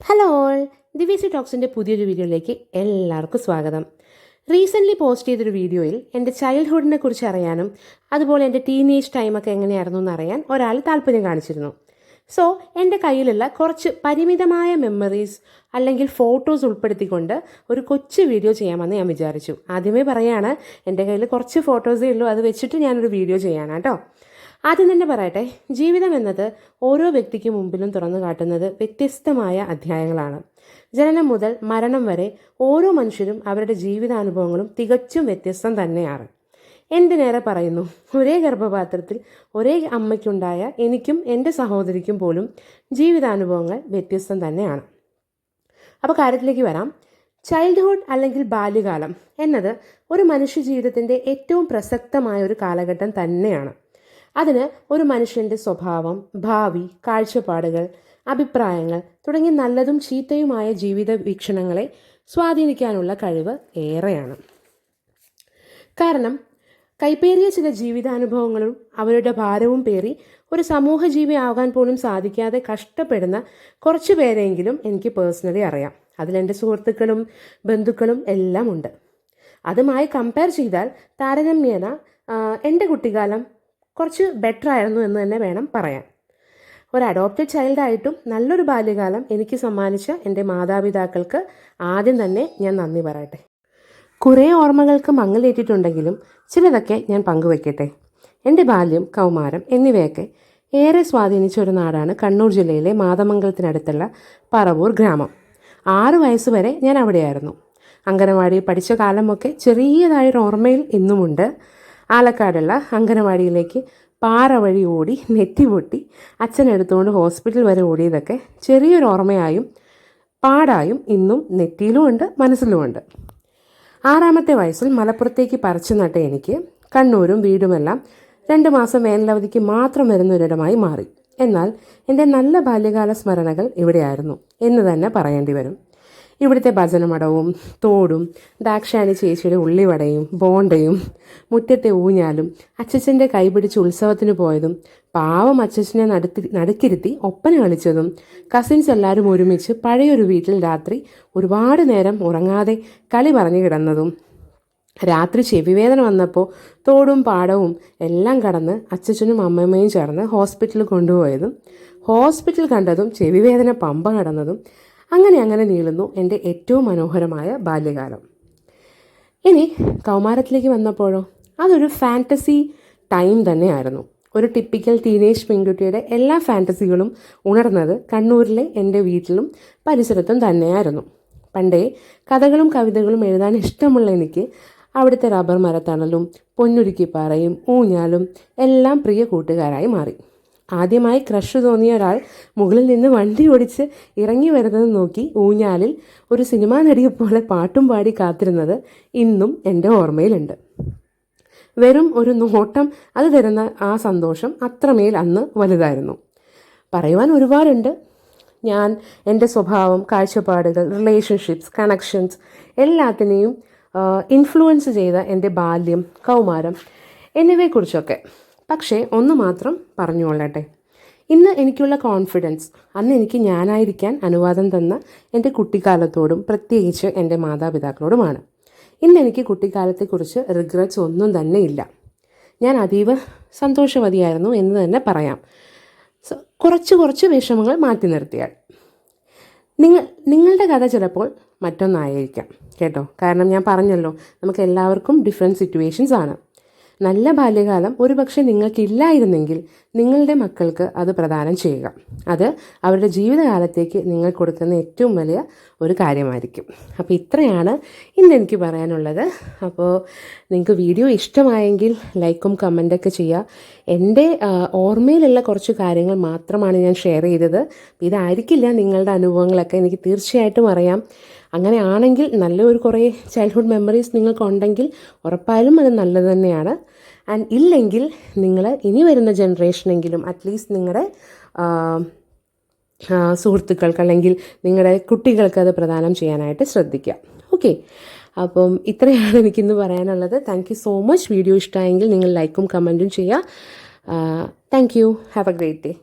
Hello all, ദിവ്യസി ടോക്സിൻ്റെ പുതിയൊരു വീഡിയോയിലേക്ക് എല്ലാവർക്കും സ്വാഗതം. റീസെൻ്റ്ലി പോസ്റ്റ് ചെയ്തൊരു വീഡിയോയിൽ എൻ്റെ ചൈൽഡ്ഹുഡിനെ കുറിച്ച് അറിയാനും അതുപോലെ എൻ്റെ ടീനേജ് ടൈമൊക്കെ എങ്ങനെയായിരുന്നു എന്നറിയാൻ ഒരാൾ താല്പര്യം കാണിച്ചിരുന്നു. സോ എൻ്റെ കയ്യിലുള്ള കുറച്ച് പരിമിതമായ മെമ്മറീസ് അല്ലെങ്കിൽ ഫോട്ടോസ് ഉൾപ്പെടുത്തിക്കൊണ്ട് ഒരു കൊച്ചു വീഡിയോ ചെയ്യാമെന്ന് ഞാൻ വിചാരിച്ചു. ആദ്യമേ പറയാണ്, എൻ്റെ കയ്യിൽ കുറച്ച് ഫോട്ടോസേ ഉള്ളൂ, അത് വെച്ചിട്ട് ഞാനൊരു വീഡിയോ ചെയ്യാനാട്ടോ. ആദ്യം തന്നെ പറയട്ടെ, ജീവിതം എന്നത് ഓരോ വ്യക്തിക്ക് മുമ്പിലും തുറന്നു കാട്ടുന്നത് വ്യത്യസ്തമായ അധ്യായങ്ങളാണ്. ജനനം മുതൽ മരണം വരെ ഓരോ മനുഷ്യരും അവരുടെ ജീവിതാനുഭവങ്ങളും തികച്ചും വ്യത്യസ്തം തന്നെയാണ്. എന്തിനേറെ പറയുന്നു, ഒരേ ഗർഭപാത്രത്തിൽ ഒരേ അമ്മയ്ക്കുണ്ടായ എനിക്കും എൻ്റെ സഹോദരിക്കും പോലും ജീവിതാനുഭവങ്ങൾ വ്യത്യസ്തം തന്നെയാണ്. അപ്പോൾ കാര്യത്തിലേക്ക് വരാം. ചൈൽഡ്ഹുഡ് അല്ലെങ്കിൽ ബാല്യകാലം എന്നത് ഒരു മനുഷ്യ ജീവിതത്തിൻ്റെ ഏറ്റവും പ്രസക്തമായ ഒരു കാലഘട്ടം തന്നെയാണ്. അതിന് ഒരു മനുഷ്യൻ്റെ സ്വഭാവം, ഭാവി, കാഴ്ചപ്പാടുകൾ, അഭിപ്രായങ്ങൾ തുടങ്ങി നല്ലതും ചീത്തയുമായ ജീവിത വീക്ഷണങ്ങളെ സ്വാധീനിക്കാനുള്ള കഴിവ് ഏറെയാണ്. കാരണം കൈപ്പേറിയ ചില ജീവിതാനുഭവങ്ങളും അവരുടെ ഭാരവും പേറി ഒരു സമൂഹജീവി ആകാൻ പോലും സാധിക്കാതെ കഷ്ടപ്പെടുന്ന കുറച്ച് പേരെങ്കിലും എനിക്ക് പേഴ്സണലി അറിയാം. അതിലെൻ്റെ സുഹൃത്തുക്കളും ബന്ധുക്കളും എല്ലാം ഉണ്ട്. അതുമായി കമ്പയർ ചെയ്താൽ താരതമ്യേന എൻ്റെ കുട്ടിക്കാലം കുറച്ച് ബെറ്റർ ആയിരുന്നു എന്ന് തന്നെ വേണം പറയാൻ. ഒരു അഡോപ്റ്റഡ് ചൈൽഡായിട്ടും നല്ലൊരു ബാല്യകാലം എനിക്ക് സമ്മാനിച്ച എൻ്റെ മാതാപിതാക്കൾക്ക് ആദ്യം തന്നെ ഞാൻ നന്ദി പറയട്ടെ. കുറേ ഓർമ്മകൾക്ക് മങ്ങലേറ്റിട്ടുണ്ടെങ്കിലും ചിലതൊക്കെ ഞാൻ പങ്കുവയ്ക്കട്ടെ. എൻ്റെ ബാല്യം, കൗമാരം എന്നിവയൊക്കെ ഏറെ സ്വാധീനിച്ച ഒരു നാടാണ് കണ്ണൂർ ജില്ലയിലെ മാതമംഗലത്തിനടുത്തുള്ള പറവൂർ ഗ്രാമം. 6 വയസ്സുവരെ ഞാൻ അവിടെയായിരുന്നു. അംഗനവാടി പഠിച്ച കാലമൊക്കെ ചെറിയതായൊരു ഓർമ്മയിൽ ഇന്നുമുണ്ട്. ആലക്കാടുള്ള അംഗനവാടിയിലേക്ക് പാറ വഴി ഓടി നെറ്റി പൊട്ടി അച്ഛനെടുത്തുകൊണ്ട് ഹോസ്പിറ്റൽ വരെ ഓടിയതൊക്കെ ചെറിയൊരു ഓർമ്മയായും പാടായും ഇന്നും നെറ്റിയിലും ഉണ്ട്, മനസ്സിലുമുണ്ട്. 6ാമത്തെ വയസ്സിൽ മലപ്പുറത്തേക്ക് പറിച്ചു നട്ട എനിക്ക് കണ്ണൂരും വീടുമെല്ലാം 2 മാസം വേനലവധിക്ക് മാത്രം വരുന്നൊരിടമായി മാറി. എന്നാൽ എൻ്റെ നല്ല ബാല്യകാല സ്മരണകൾ ഇവിടെയായിരുന്നു എന്ന് തന്നെ പറയേണ്ടി വരും. ഇവിടുത്തെ ഭജനമടവും തോടും ദാക്ഷായണി ചേച്ചിയുടെ ഉള്ളിവടയും ബോണ്ടയും മുറ്റത്തെ ഊഞ്ഞാലും അച്ചച്ചൻ്റെ കൈപിടിച്ച് ഉത്സവത്തിന് പോയതും പാവം അച്ചച്ചനെ നടുക്കിരുത്തി ഒപ്പന കളിച്ചതും കസിൻസ് എല്ലാവരും ഒരുമിച്ച് പഴയൊരു വീട്ടിൽ രാത്രി ഒരുപാട് നേരം ഉറങ്ങാതെ കളി പറഞ്ഞു കിടന്നതും രാത്രി ചെവിവേദന വന്നപ്പോൾ തോടും പാടവും എല്ലാം കടന്ന് അച്ചച്ചനും അമ്മമ്മയും ചേർന്ന് ഹോസ്പിറ്റലിൽ കൊണ്ടുപോയതും ഹോസ്പിറ്റൽ കണ്ടതും ചെവിവേദന പമ്പ കടന്നതും അങ്ങനെ നീളുന്നു എൻ്റെ ഏറ്റവും മനോഹരമായ ബാല്യകാലം. ഇനി കൗമാരത്തിലേക്ക് വന്നപ്പോഴോ, അതൊരു ഫാൻറ്റസി ടൈം തന്നെയായിരുന്നു. ഒരു ടിപ്പിക്കൽ ടീനേജ് പെൺകുട്ടിയുടെ എല്ലാ ഫാൻറ്റസികളും ഉണർന്നത് കണ്ണൂരിലെ എൻ്റെ വീട്ടിലും പരിസരത്തും തന്നെയായിരുന്നു. പണ്ടേ കഥകളും കവിതകളും എഴുതാൻ ഇഷ്ടമുള്ള എനിക്ക് അവിടുത്തെ റബ്ബർ മരത്തണലും പൊന്നുരുക്കിപ്പാറയും ഊഞ്ഞാലും എല്ലാം പ്രിയ കൂട്ടുകാരായി മാറി. ആദ്യമായി ക്രഷ് തോന്നിയ ഒരാൾ മുകളിൽ നിന്ന് വണ്ടി ഓടിച്ച് ഇറങ്ങി വരുന്നത് നോക്കി ഊഞ്ഞാലിൽ ഒരു സിനിമാ നടിയെപ്പോലെ പാട്ടും പാടി കാത്തിരുന്നത് ഇന്നും എൻ്റെ ഓർമ്മയിലുണ്ട്. വെറും ഒരു നോട്ടം അത് തരുന്ന ആ സന്തോഷം അത്രമേൽ അന്ന് വലുതായിരുന്നു. പറയുവാൻ ഒരുപാടുണ്ട്. ഞാൻ എൻ്റെ സ്വഭാവം, കാഴ്ചപ്പാടുകൾ, റിലേഷൻഷിപ്സ്, കണക്ഷൻസ് എല്ലാത്തിനെയും ഇൻഫ്ലുവൻസ് ചെയ്ത എൻ്റെ ബാല്യം, കൗമാരം എന്നിവയെക്കുറിച്ചൊക്കെ. പക്ഷേ ഒന്ന് മാത്രം പറഞ്ഞുകൊള്ളട്ടെ, ഇന്ന് എനിക്കുള്ള കോൺഫിഡൻസ് അന്ന് എനിക്ക് ഞാനായിരിക്കാൻ അനുവാദം തന്ന എൻ്റെ കുട്ടിക്കാലത്തോടും പ്രത്യേകിച്ച് എൻ്റെ മാതാപിതാക്കളോടുമാണ്. ഇന്ന് എനിക്ക് കുട്ടിക്കാലത്തെക്കുറിച്ച് റിഗ്രറ്റ്സ് ഒന്നും തന്നെ ഇല്ല. ഞാൻ അതീവ സന്തോഷവതിയായിരുന്നു എന്ന് തന്നെ പറയാം, കുറച്ച് വിഷമങ്ങൾ മാറ്റി നിർത്തിയാൽ. നിങ്ങളുടെ കഥ ചിലപ്പോൾ മറ്റൊന്നായിരിക്കാം കേട്ടോ. കാരണം ഞാൻ പറഞ്ഞല്ലോ, നമുക്ക് എല്ലാവർക്കും ഡിഫറെൻറ്റ് സിറ്റുവേഷൻസ് ആണ്. നല്ല ബാല്യകാലം ഒരുപക്ഷെ നിങ്ങൾക്കില്ലായിരുന്നെങ്കിൽ നിങ്ങളുടെ മക്കൾക്ക് അത് പ്രദാനം ചെയ്യുക. അത് അവരുടെ ജീവിതകാലത്തേക്ക് നിങ്ങൾ കൊടുക്കുന്ന ഏറ്റവും വലിയ ഒരു കാര്യമായിരിക്കും. അപ്പോൾ ഇത്രയാണ് ഇന്ന് എനിക്ക് പറയാനുള്ളത്. അപ്പോൾ നിങ്ങൾക്ക് വീഡിയോ ഇഷ്ടമായെങ്കിൽ ലൈക്കും കമൻറ്റൊക്കെ ചെയ്യുക. എൻ്റെ ഓർമ്മയിലുള്ള കുറച്ച് കാര്യങ്ങൾ മാത്രമാണ് ഞാൻ ഷെയർ ചെയ്തത്. ഇതായിരിക്കില്ല നിങ്ങളുടെ അനുഭവങ്ങളൊക്കെ, എനിക്ക് തീർച്ചയായിട്ടും അറിയാം. അങ്ങനെ ആണെങ്കിൽ നല്ലൊരു കുറേ ചൈൽഡ്ഹുഡ് മെമ്മറീസ് നിങ്ങൾക്കുണ്ടെങ്കിൽ ഉറപ്പായാലും അത് നല്ലത് തന്നെയാണ്. ആൻഡ് ഇല്ലെങ്കിൽ നിങ്ങൾ ഇനി വരുന്ന ജനറേഷനെങ്കിലും അറ്റ്ലീസ്റ്റ് നിങ്ങളുടെ സുഹൃത്തുക്കൾക്ക് അല്ലെങ്കിൽ നിങ്ങളുടെ കുട്ടികൾക്ക് അത് പ്രദാനം ചെയ്യാനായിട്ട് ശ്രദ്ധിക്കുക. ഓക്കെ, അപ്പം ഇത്രയാണ് എനിക്കിന്ന് പറയാനുള്ളത്. Thank you so much. Video ഇഷ്ടമായെങ്കിൽ നിങ്ങൾ ലൈക്കും കമൻറ്റും ചെയ്യുക. Thank you. Have A great day.